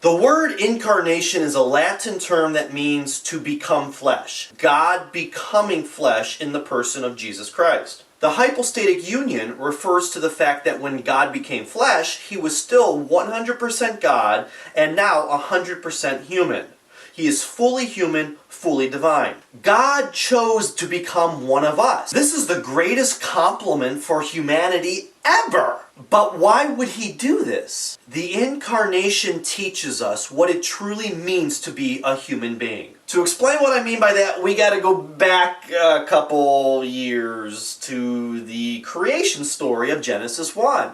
The word incarnation is a Latin term that means to become flesh. God becoming flesh in the person of Jesus Christ. The hypostatic union refers to the fact that when God became flesh, he was still 100% God and now 100% human. He is fully human, fully divine. God chose to become one of us. This is the greatest compliment for humanity ever. But why would he do this? The Incarnation teaches us what it truly means to be a human being. To explain what I mean by that, we got to go back a couple years to the creation story of Genesis 1.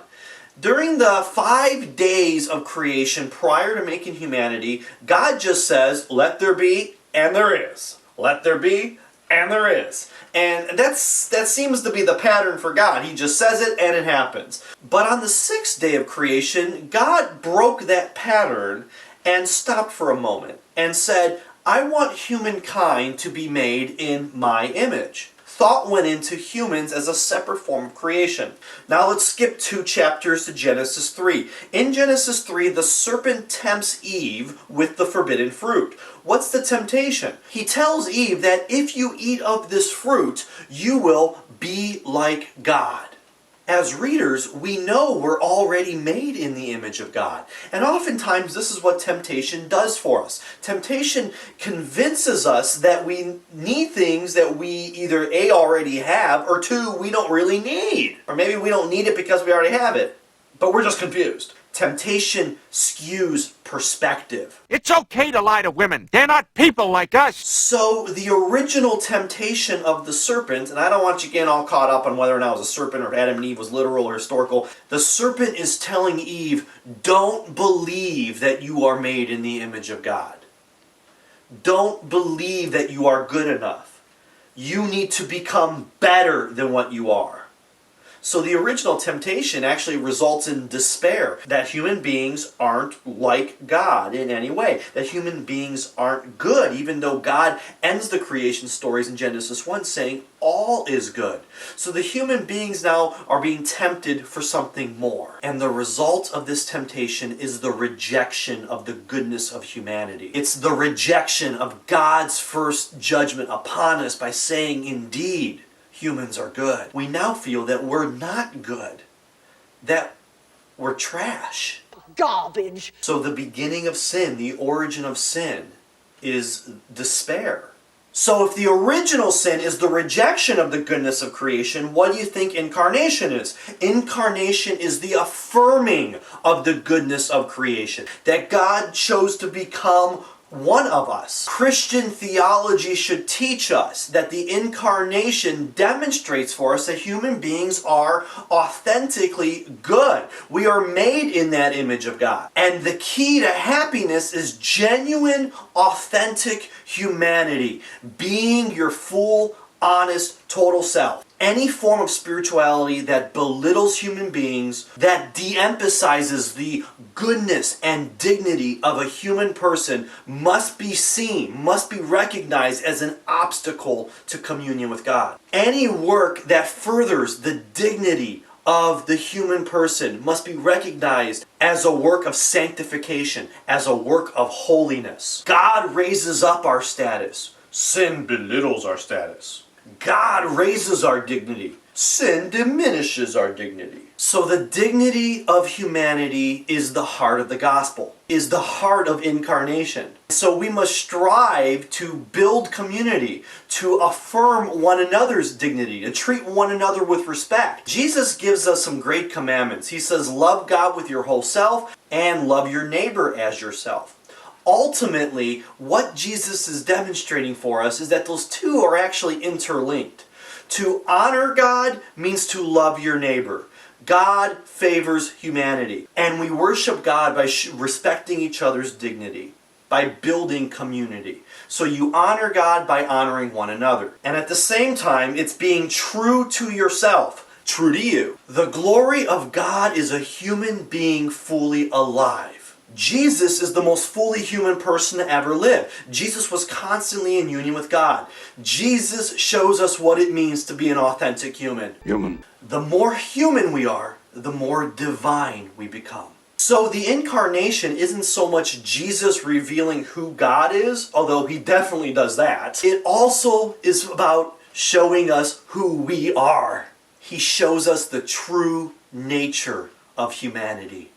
During the 5 days of creation prior to making humanity, God just says, let there be, and there is. Let there be, and there is. And that seems to be the pattern for God. He just says it, and it happens. But on the 6th day of creation, God broke that pattern and stopped for a moment and said, I want humankind to be made in my image. Thought went into humans as a separate form of creation. Now let's skip 2 chapters to Genesis 3. In Genesis 3, the serpent tempts Eve with the forbidden fruit. What's the temptation? He tells Eve that if you eat of this fruit, you will be like God. As readers, we know we're already made in the image of God. And oftentimes this is what temptation does for us. Temptation convinces us that we need things that we either A, already have, or 2, we don't really need. Or maybe we don't need it because we already have it, but we're just confused. Temptation skews perspective. It's okay to lie to women. They're not people like us. So the original temptation of the serpent, and I don't want you getting all caught up on whether or not it was a serpent or Adam and Eve was literal or historical. The serpent is telling Eve, don't believe that you are made in the image of God. Don't believe that you are good enough. You need to become better than what you are. So the original temptation actually results in despair, that human beings aren't like God in any way, that human beings aren't good, even though God ends the creation stories in Genesis 1 saying all is good. So the human beings now are being tempted for something more. And the result of this temptation is the rejection of the goodness of humanity. It's the rejection of God's first judgment upon us by saying, indeed, humans are good. We now feel that we're not good, that we're trash. Garbage. So the beginning of sin, the origin of sin, is despair. So if the original sin is the rejection of the goodness of creation, what do you think incarnation is? Incarnation is the affirming of the goodness of creation, that God chose to become one of us. Christian theology should teach us that the Incarnation demonstrates for us that human beings are authentically good. We are made in that image of God. And the key to happiness is genuine, authentic humanity. Being your full, honest, total self. Any form of spirituality that belittles human beings, that de-emphasizes the goodness and dignity of a human person, must be seen, must be recognized as an obstacle to communion with God. Any work that furthers the dignity of the human person must be recognized as a work of sanctification, as a work of holiness. God raises up our status. Sin belittles our status. God raises our dignity. Sin diminishes our dignity. So the dignity of humanity is the heart of the gospel, is the heart of incarnation. So we must strive to build community, to affirm one another's dignity, to treat one another with respect. Jesus gives us some great commandments. He says, love God with your whole self and love your neighbor as yourself. Ultimately, what Jesus is demonstrating for us is that those two are actually interlinked. To honor God means to love your neighbor. God favors humanity. And we worship God by respecting each other's dignity, by building community. So you honor God by honoring one another. And at the same time, it's being true to yourself, true to you. The glory of God is a human being fully alive. Jesus is the most fully human person to ever live. Jesus was constantly in union with God. Jesus shows us what it means to be an authentic human. The more human we are, the more divine we become. So the incarnation isn't so much Jesus revealing who God is, although he definitely does that. It also is about showing us who we are. He shows us the true nature of humanity.